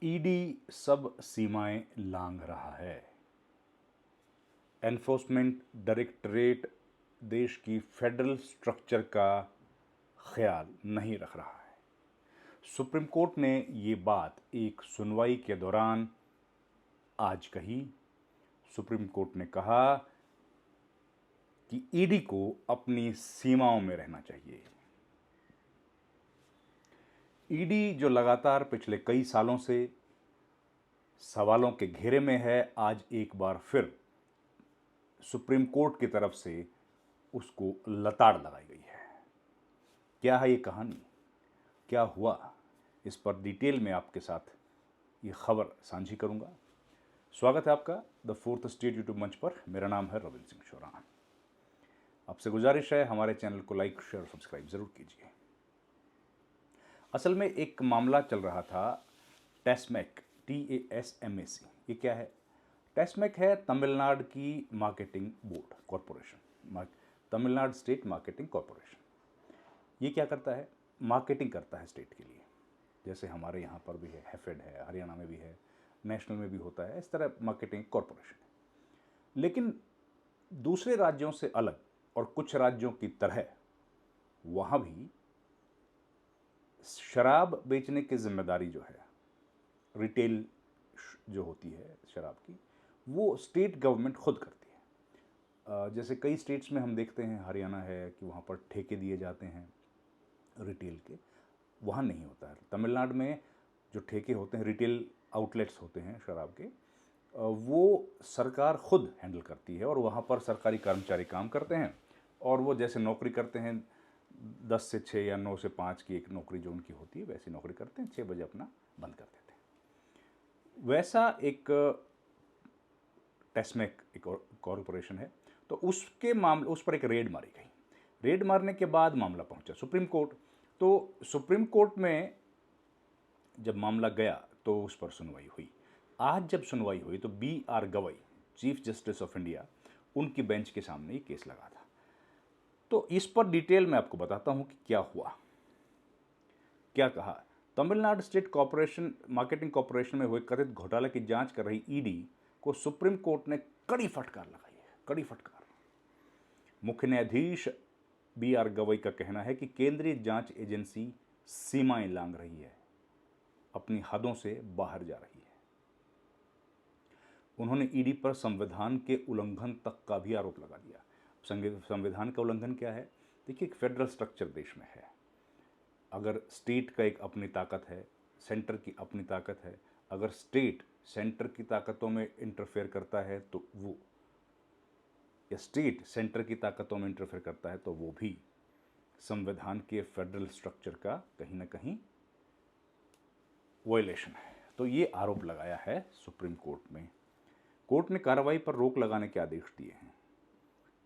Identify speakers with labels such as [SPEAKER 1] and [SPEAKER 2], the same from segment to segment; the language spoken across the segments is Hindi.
[SPEAKER 1] ईडी सब सीमाएं लांघ रहा है। एनफोर्समेंट डायरेक्टरेट देश की फेडरल स्ट्रक्चर का ख्याल नहीं रख रहा है। सुप्रीम कोर्ट ने ये बात एक सुनवाई के दौरान आज कही। सुप्रीम कोर्ट ने कहा कि ईडी को अपनी सीमाओं में रहना चाहिए। ईडी जो लगातार पिछले कई सालों से सवालों के घेरे में है, आज एक बार फिर सुप्रीम कोर्ट की तरफ से उसको लताड़ लगाई गई है। क्या है ये कहानी, क्या हुआ, इस पर डिटेल में आपके साथ ये खबर साझी करूंगा। स्वागत है आपका द फोर्थ स्टेट यूट्यूब मंच पर। मेरा नाम है रविंद्र सिंह शोरान। आपसे गुजारिश है हमारे चैनल को लाइक शेयर और सब्सक्राइब जरूर कीजिए। असल में एक मामला चल रहा था टेस्मेक, TASMAC। ये क्या है? टेस्मेक है तमिलनाडु की marketing board corporation, Tamil Nadu state marketing corporation. ये क्या करता है? मार्केटिंग करता है स्टेट के लिए। जैसे हमारे यहाँ पर भी है, हैफेड है, हरियाणा में भी है, नेशनल में भी होता है, इस तरह मार्केटिंग कॉरपोरेशन है। लेकिन दूसरे राज्यों से अलग और कुछ राज्यों की तरह वहाँ भी शराब बेचने की जिम्मेदारी जो है, रिटेल जो होती है शराब की, वो स्टेट गवर्नमेंट खुद करती है। जैसे कई स्टेट्स में हम देखते हैं, हरियाणा है कि वहाँ पर ठेके दिए जाते हैं रिटेल के, वहाँ नहीं होता है। तमिलनाडु में जो ठेके होते हैं, रिटेल आउटलेट्स होते हैं शराब के, वो सरकार खुद हैंडल करती है और वहाँ पर सरकारी कर्मचारी काम करते हैं और वो जैसे नौकरी करते हैं 10 से 6 या 9 से 5 की एक नौकरी जो उनकी होती है, वैसी नौकरी करते हैं, 6 बजे अपना बंद कर देते हैं। वैसा एक टेस्मेक एक कॉरपोरेशन है, तो उसके मामले, उस पर एक रेड मारी गई। रेड मारने के बाद मामला पहुंचा सुप्रीम कोर्ट। तो सुप्रीम कोर्ट में जब मामला गया तो उस पर सुनवाई हुई। आज जब सुनवाई हुई तो BR Gavai, chief justice of India, उनकी बेंच के सामने ये केस लगा था। तो इस पर डिटेल में आपको बताता हूं कि क्या हुआ, क्या कहा। Tamil Nadu state corporation marketing corporation में हुए कथित घोटाले की जांच कर रही ईडी को सुप्रीम कोर्ट ने कड़ी फटकार लगाई है, कड़ी फटकार। मुख्य न्यायाधीश BR गवई का कहना है कि केंद्रीय जांच एजेंसी सीमाएं लांघ रही है, अपनी हदों से बाहर जा रही है। उन्होंने ईडी पर संविधान के उल्लंघन तक का भी आरोप लगा दिया। संविधान का उल्लंघन क्या है? देखिए, एक फेडरल स्ट्रक्चर देश में है। अगर स्टेट का एक अपनी ताकत है, सेंटर की अपनी ताकत है, अगर स्टेट सेंटर की ताकतों में इंटरफेयर करता है तो वो, या स्टेट सेंटर की ताकतों में इंटरफेयर करता है तो वो भी संविधान के फेडरल स्ट्रक्चर का कहीं ना कहीं वायलेशन है। तो ये आरोप लगाया है सुप्रीम कोर्ट में। कोर्ट ने कार्रवाई पर रोक लगाने के आदेश दिए हैं,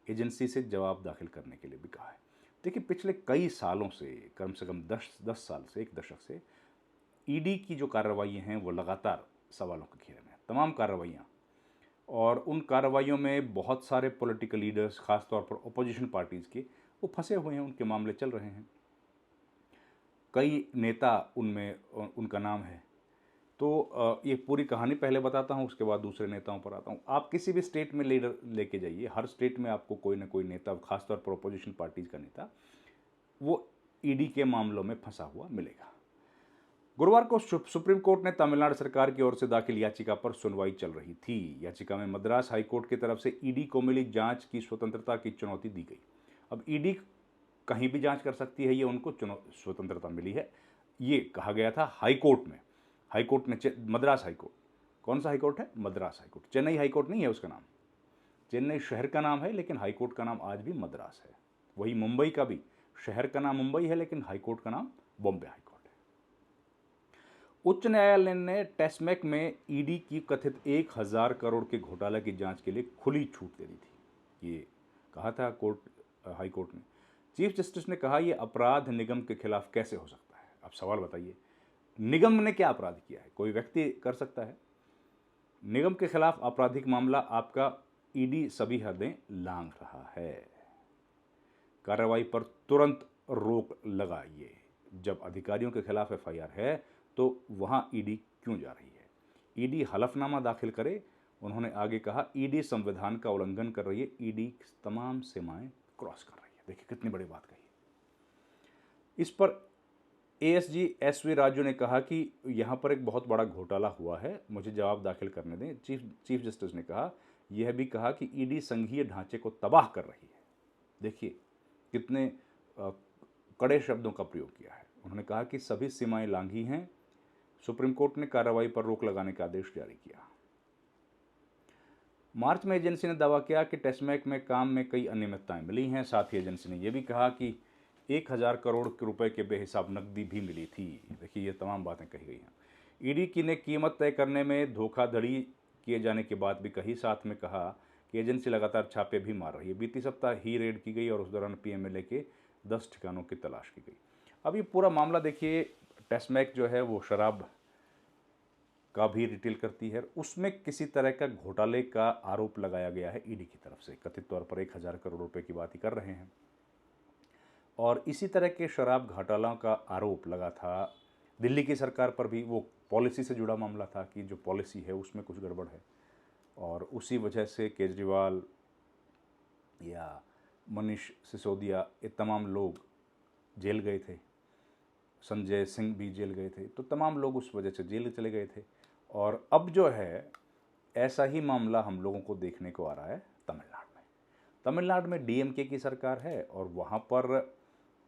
[SPEAKER 1] एजेंसी से जवाब दाखिल करने के लिए भी कहा है। देखिए, पिछले कई सालों से, कम 10 साल से, एक दशक से ईडी की जो कार्रवाई हैं वो लगातार सवालों के घेरे में, तमाम कार्रवाइयाँ, और उन कार्रवाइयों में बहुत सारे पॉलिटिकल लीडर्स, खासतौर पर अपोजिशन पार्टीज़ के, वो फंसे हुए हैं, उनके मामले चल रहे हैं। कई नेता उनमें उनका नाम है। तो ये पूरी कहानी पहले बताता हूँ, उसके बाद दूसरे नेताओं पर आता हूँ। आप किसी भी स्टेट में लीडर लेके जाइए, हर स्टेट में आपको कोई ना कोई नेता, खासतौर पर अपोजिशन पार्टीज का नेता, वो ईडी के मामलों में फंसा हुआ मिलेगा। गुरुवार को सुप्रीम कोर्ट ने तमिलनाडु सरकार की ओर से दाखिल याचिका पर सुनवाई चल रही थी। याचिका में मद्रास हाईकोर्ट की तरफ से ईडी को मिली जांच की स्वतंत्रता की चुनौती दी गई। अब ईडी कहीं भी जांच कर सकती है, ये उनको स्वतंत्रता मिली है, ये कहा गया था हाईकोर्ट में। हाईकोर्ट ने, मद्रास हाईकोर्ट, कौन सा हाईकोर्ट है? मद्रास हाईकोर्ट। चेन्नई हाईकोर्ट नहीं है उसका नाम, चेन्नई शहर का नाम है, लेकिन हाईकोर्ट का नाम आज भी मद्रास है। वही मुंबई का भी शहर का नाम मुंबई है, लेकिन हाईकोर्ट का नाम बॉम्बे हाईकोर्ट है। उच्च न्यायालय ने टेस्मेक में ईडी की कथित 1000 करोड़ के घोटाले की जांच के लिए खुली छूट दे दी थी, ये कहा था हाईकोर्ट ने। चीफ जस्टिस ने कहा यह अपराध निगम के खिलाफ कैसे हो सकता है। अब सवाल बताइए, निगम ने क्या अपराध किया है? कोई व्यक्ति कर सकता है? निगम के खिलाफ आपराधिक मामला आपका, ईडी सभी हदें लांघ रहा है। कार्रवाई पर तुरंत रोक लगाइए। जब अधिकारियों के खिलाफ FIR है तो वहाँ ईडी क्यों जा रही है? ईडी हलफनामा दाखिल करे। उन्होंने आगे कहा ईडी संविधान का उल्लंघन कर रही है, ईडी तमाम सीमाएं क्रॉस कर रही है। देखिए कितनी बड़ी बात कही। इस पर एएसजी एसवी राजू ने कहा कि यहाँ पर एक बहुत बड़ा घोटाला हुआ है, मुझे जवाब दाखिल करने दें। चीफ जस्टिस ने कहा, यह भी कहा कि ईडी संघीय ढांचे को तबाह कर रही है। देखिए कितने कड़े शब्दों का प्रयोग किया है। उन्होंने कहा कि सभी सीमाएं लांघी हैं। सुप्रीम कोर्ट ने कार्रवाई पर रोक लगाने का आदेश जारी किया। मार्च में एजेंसी ने दावा किया कि टेस्मेक में काम में कई अनियमितताएं मिली हैं। साथ ही एजेंसी ने यह भी कहा कि 1000 करोड़ रुपए के बेहिसाब नकदी भी मिली थी। देखिए ये तमाम बातें कही गई हैं। ईडी की ने कीमत तय करने में धोखाधड़ी किए जाने की बात भी कही। साथ में कहा कि एजेंसी लगातार छापे भी मार रही है। बीती सप्ताह ही रेड की गई और उस दौरान पीएमएलए के 10 ठिकानों की तलाश की गई। अब ये पूरा मामला देखिए, टेस्मेक जो है वो शराब का भी रिटेल करती है। उसमें किसी तरह का घोटाले का आरोप लगाया गया है ईडी की तरफ से। कथित तौर पर 1000 करोड़ रुपए की बात ही कर रहे हैं। और इसी तरह के शराब घोटालों का आरोप लगा था दिल्ली की सरकार पर भी। वो पॉलिसी से जुड़ा मामला था कि जो पॉलिसी है उसमें कुछ गड़बड़ है, और उसी वजह से केजरीवाल या मनीष सिसोदिया ये तमाम लोग जेल गए थे। संजय सिंह भी जेल गए थे। तो तमाम लोग उस वजह से जेल चले गए थे। और अब जो है ऐसा ही मामला हम लोगों को देखने को आ रहा है तमिलनाडु में। तमिलनाडु में डीएमके की सरकार है और वहाँ पर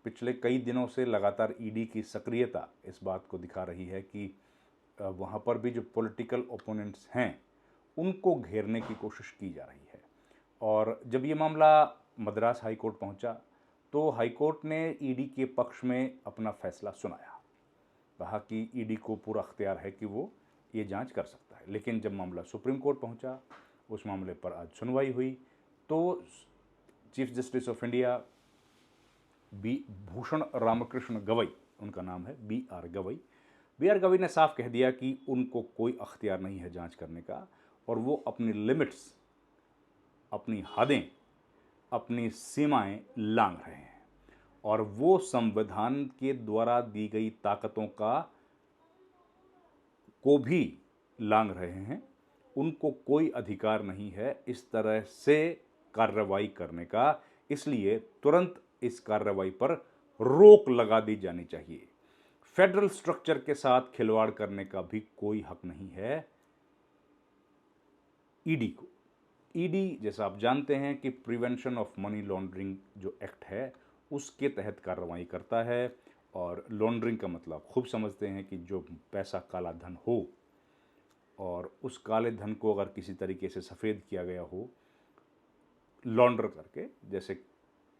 [SPEAKER 1] पिछले कई दिनों से लगातार ईडी की सक्रियता इस बात को दिखा रही है कि वहाँ पर भी जो पॉलिटिकल ओपोनेंट्स हैं उनको घेरने की कोशिश की जा रही है। और जब ये मामला मद्रास हाई कोर्ट पहुँचा तो हाई कोर्ट ने ईडी के पक्ष में अपना फैसला सुनाया। कहा कि ईडी को पूरा अख्तियार है कि वो ये जांच कर सकता है। लेकिन जब मामला सुप्रीम कोर्ट पहुंचा, उस मामले पर आज सुनवाई हुई, तो chief justice of India Bhushan Ramkrishna Gavai, उनका नाम है BR गवई, BR गवई ने साफ कह दिया कि उनको कोई अख्तियार नहीं है जांच करने का, और वो अपनी लिमिट्स, अपनी हदें, अपनी सीमाएं लांघ रहे हैं और वो संविधान के द्वारा दी गई ताकतों को भी लांघ रहे हैं। उनको कोई अधिकार नहीं है इस तरह से कार्रवाई करने का। इसलिए तुरंत इस कार्रवाई पर रोक लगा दी जानी चाहिए। फेडरल स्ट्रक्चर के साथ खिलवाड़ करने का भी कोई हक नहीं है ईडी को। ईडी जैसा आप जानते हैं कि प्रिवेंशन ऑफ मनी लॉन्ड्रिंग जो एक्ट है उसके तहत कार्रवाई करता है। और लॉन्ड्रिंग का मतलब खूब समझते हैं कि जो पैसा काला धन हो और उस काले धन को अगर किसी तरीके से सफ़ेद किया गया हो लॉन्ड्र करके, जैसे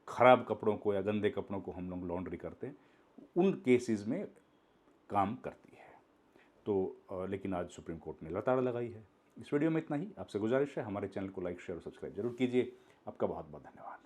[SPEAKER 1] ख़राब कपड़ों को या गंदे कपड़ों को हम लोग लॉन्ड्री करते हैं, उन केसेस में काम करती है। तो लेकिन आज सुप्रीम कोर्ट ने लताड़ लगाई है। इस वीडियो में इतना ही। आपसे गुजारिश है हमारे चैनल को लाइक शेयर और सब्सक्राइब जरूर कीजिए। आपका बहुत बहुत धन्यवाद।